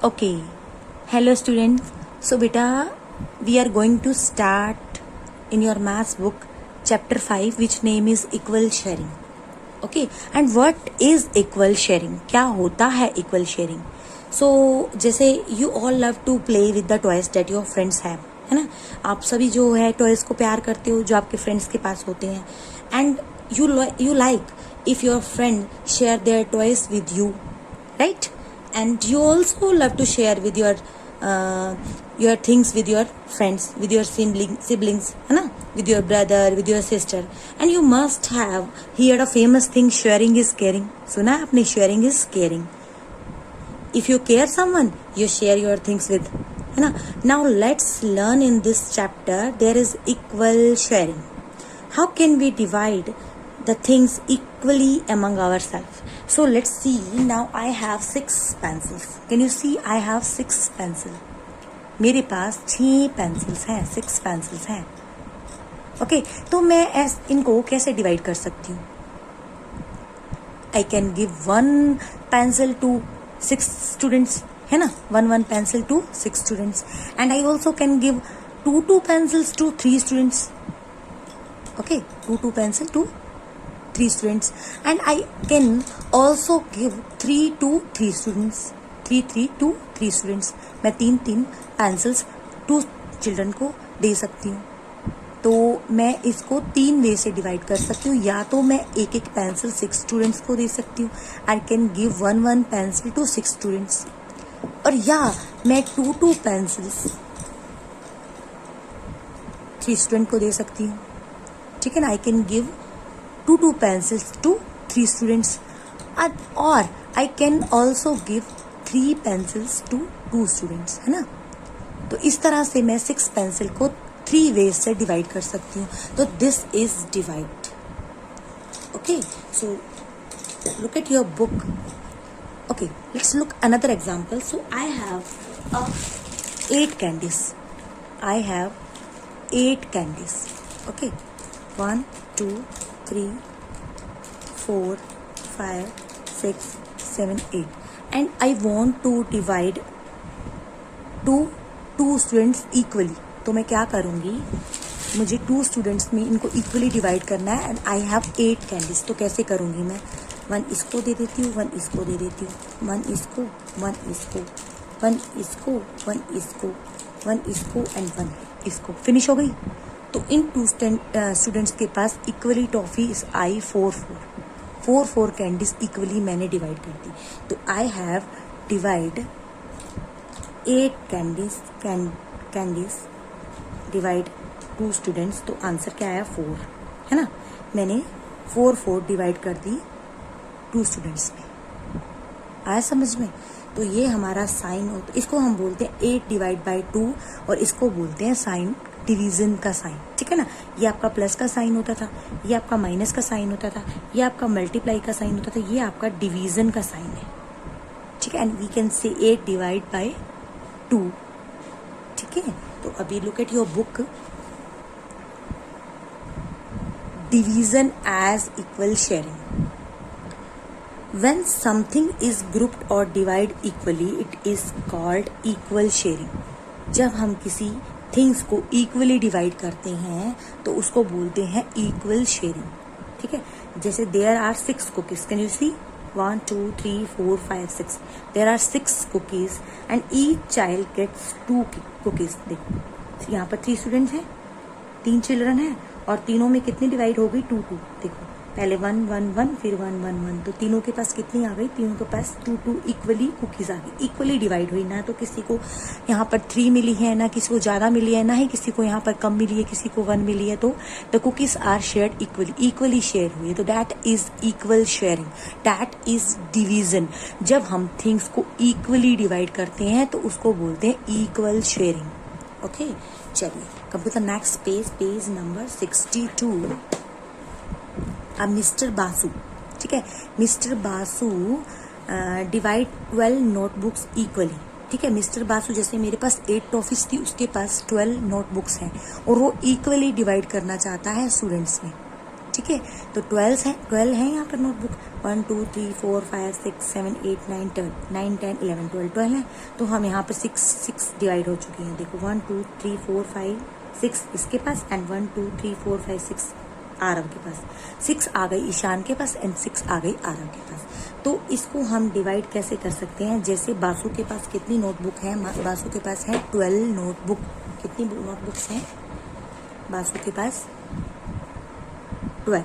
Okay. Hello students. So beta, we are going to start in your maths book chapter 5 which name is equal sharing. Okay. And what is equal sharing? क्या होता है equal sharing? So जैसे you all love to play with the toys that your friends have, है ना? आप सभी जो है टॉयज को प्यार करते हो जो आपके फ्रेंड्स के पास होते हैं. And you like if your friend share their toys with you, right? And you also love to share with your things with your friends, with your siblings, है ना, with your brother, with your sister. And you must have heard a famous thing, sharing is caring. सुना है आपने, sharing is caring. If you care someone, you share your things with, है ना. Now let's learn in this chapter there is equal sharing. How can we divide the things equally among ourselves? So let's see. Now I have 6 pencils. Can you see? I have 6 pencils. मेरे पास 6 pencils हैं, 6 pencils हैं. Okay, तो मैं इनको कैसे divide कर सकती हूँ? I can give 1 pencil to 6 students, है ना, 1 pencil to 6 students. And I also can give 2 pencils to 3 students. Okay, 2 pencil to 3 students. And I can also give 3 to 3 students. 3 to 3 students. मैं 3 pencils 2 children को दे सकती हूँ. तो मैं इसको 3 वे से डिवाइड कर सकती हूँ. या तो मैं एक पेंसिल 6 स्टूडेंट्स को दे सकती हूँ. I can give 1 pencil to 6 students. और या मैं 2 पेंसिल्स 3 स्टूडेंट को दे सकती हूँ. ठीक है ना. I can give 2 pencils to 3 students. और I can also give 3 pencils to 2 students, है ना. तो इस तरह से मैं 6 पेंसिल को 3 वेज से डिवाइड कर सकती हूँ. तो this is divide. Okay, so look at your book. Okay, let's look another example. So I have 8 candies. I have 8 candies. Okay, 1 2 3 4 5 6 7 8. And I want to divide to 2 students equally. तो मैं क्या करूँगी, मुझे 2 students में इनको equally divide करना है. And I have 8 candies. तो कैसे करूँगी मैं, 1 इसको दे देती हूँ, 1 इसको दे देती हूँ, 1 इसको, 1 इसको, 1 इसको, 1 इसको, 1 इसको एंड 1 इसको. फिनिश हो गई. तो इन 2 स्टूडेंट्स के पास इक्वली टॉफी आई 4 कैंडीज इक्वली मैंने डिवाइड कर दी. तो I have divide 8 candies divide 2 students. तो आंसर क्या आया, 4, है ना. मैंने 4 डिवाइड कर दी 2 स्टूडेंट्स में. आया समझ में. तो ये हमारा साइन होता है. इसको हम बोलते हैं 8 डिवाइड बाई 2 और इसको बोलते हैं साइन डिवीजन का साइन. ठीक है ना. ये आपका प्लस का साइन होता था, ये आपका माइनस का साइन होता था, ये आपका मल्टीप्लाई का साइन होता था, ये आपका डिवीजन का साइन है. ठीक है. And we can say 8 divide by 2. ठीक है. तो अभी look at your book. Division as equal sharing. When something is grouped or divided equally, it is called equal sharing. जब हम किसी थिंग्स को इक्वली डिवाइड करते हैं तो उसको बोलते हैं इक्वल शेयरिंग. ठीक है. जैसे there are 6 cookies. Can you see, 1 2 3 4 5 6. There are 6 cookies and each child gets 2 cookies. देखो यहाँ पर 3 स्टूडेंट्स हैं, 3 चिल्ड्रन हैं और तीनों में कितनी डिवाइड हो गई, 2 2. देखो पहले 1 1 1 फिर 1 1 1. तो तीनों के पास कितनी आ गई, तीनों के पास 2 इक्वली कुकीज आ गई. इक्वली डिवाइड हुई. ना तो किसी को यहाँ पर 3 मिली है, ना किसी को ज्यादा मिली है, ना ही किसी को यहाँ पर कम मिली है, किसी को 1 मिली है. तो the cookies are shared equally share हुई. तो that is equal sharing. That is division. जब हम थिंग्स को इक्वली डिवाइड करते हैं तो उसको बोलते हैं इक्वल शेयरिंग. ओके, चलिए come to the next page number 62. अब मिस्टर बासु. ठीक है. Mister Basu divide 12 notebooks equally. ठीक है. मिस्टर बासु, जैसे मेरे पास 8 टॉफीज थी, उसके पास 12 नोटबुक्स हैं और वो इक्वली डिवाइड करना चाहता है स्टूडेंट्स में. ठीक है। तो 12 है यहाँ पर नोटबुक। 1 2 3 4 5 6 7 8 9 10 9 10 11 12 है। तो हम यहाँ पर 6 डिवाइड हो चुकी हैं। देखो 1 2 3 4 5 6 इसके पास एंड 1 2 3 4 5 6 आरव के पास। 6 आ गई ईशान के पास एंड 6 आ गई आरव के पास। तो इसको हम डिवाइड कैसे कर सकते हैं? जैसे बासु के पास कितनी नोटबुक है? बासु के पास है 12 नोटबुक। कितनी नोटबुक्स हैं बासु के पास? 12।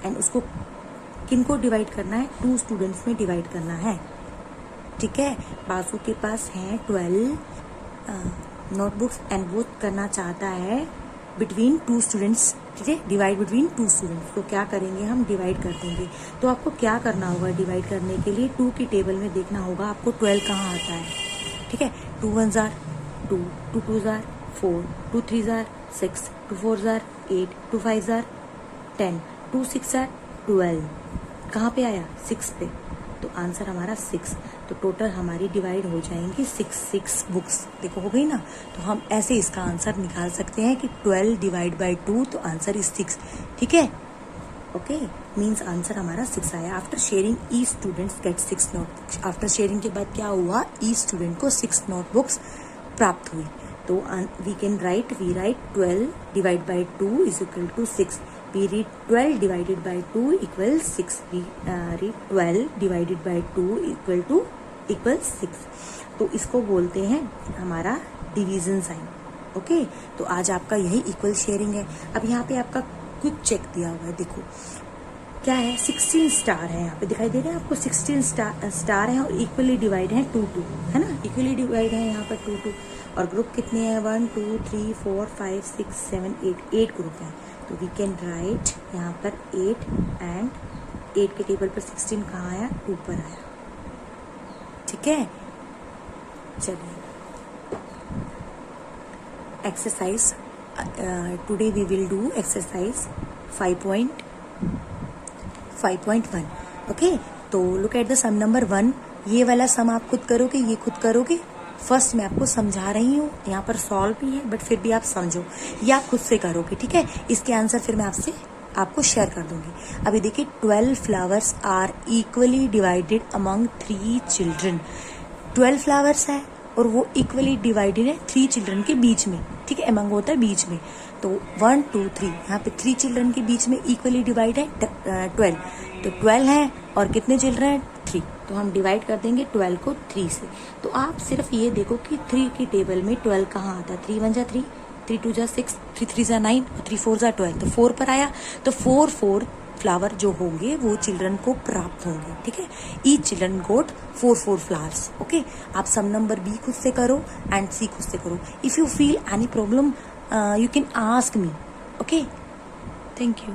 एंड उसको किनको डिवाइड करना है? 2 स्टूडेंट्स में डिवाइड करना है, ठीक है। बासु के पास है 12 नोटबुक्स एंड वो करना चाहता है बिटवीन 2 स्टूडेंट्स, ठीक है, डिवाइड बिटवीन 2 स्टूडेंट्स। तो क्या करेंगे हम? डिवाइड कर देंगे। तो आपको क्या करना होगा डिवाइड करने के लिए? 2 की टेबल में देखना होगा आपको 12 कहाँ आता है, ठीक है। 2 1 jar 2, 2 2 jar 4, 2 3 jar 6, 2 4 jar 8, 2 5 jar 10, 2 6 jar 12। कहाँ पे आया? 6 पे। तो आंसर हमारा 6। तो टोटल हमारी डिवाइड हो जाएंगी 6 बुक्स। देखो हो गई ना। तो हम ऐसे इसका आंसर निकाल सकते हैं कि 12 डिवाइड बाई 2, तो आंसर इज 6, ठीक है। ओके, मीन्स आंसर हमारा 6 आया। After sharing each students get 6 notebooks. After sharing के बाद क्या हुआ? ई स्टूडेंट को 6 नोटबुक्स प्राप्त हुई। तो we write 12 divide by 2 is equal to 6। We read 12 divided by 2 equals 6. We read 12 divided by 2 equals 6. तो इसको बोलते हैं हमारा डिवीजन साइन। ओके, तो आज आपका यही इक्वल शेयरिंग है। अब यहाँ पे आपका क्विक चेक दिया हुआ है। देखो क्या है? 16 स्टार है यहाँ पे, दिखाई दे रहे हैं आपको? 16 स्टार है और इक्वली डिवाइड है 2 है ना। इक्वली डिवाइड है यहाँ पर 2 और ग्रुप कितने हैं? 1 2 3 4 5 6 7 8 ग्रुप है। तो वी कैन राइट यहाँ पर 8 एंड 8 के टेबल पर 16 कहाँ आया? 2 पर आया, ठीक है। चलिए exercise today we will do exercise 5.1। Okay, तो look at the sum number 1। ये वाला सम आप खुद करोगे, ये खुद करोगे। फर्स्ट मैं आपको समझा रही हूँ, यहाँ पर सॉल्व भी है बट फिर भी आप समझो, या आप खुद से करोगे, ठीक है। इसके आंसर फिर मैं आपको शेयर कर दूंगी। अभी देखिए 12 flowers are equally divided among 3 children. 12 flowers है और वो इक्वली डिवाइडेड है 3 चिल्ड्रन के बीच में, ठीक है। अमंग होता है बीच में। तो 1 2 3 यहाँ पे 3 चिल्ड्रन के बीच में इक्वली डिवाइड है 12। तो 12 है और कितने चिल्ड्रन है? 3। तो हम डिवाइड कर देंगे 12 को 3 से। तो आप सिर्फ ये देखो कि 3 की टेबल में 12 कहाँ आता है? 3 1 जा 3, 3 2 जा 6, 3 3 जा 9 और 3 4 जा 12। तो 4 पर आया। तो 4 फ्लावर जो होंगे वो चिल्ड्रन को प्राप्त होंगे, ठीक है। ईच चिल्ड्रन गोट 4 फ्लावर्स। ओके, आप सम नंबर बी खुद से करो एंड सी खुद से करो। If you feel any problem you can ask me. Okay, thank you.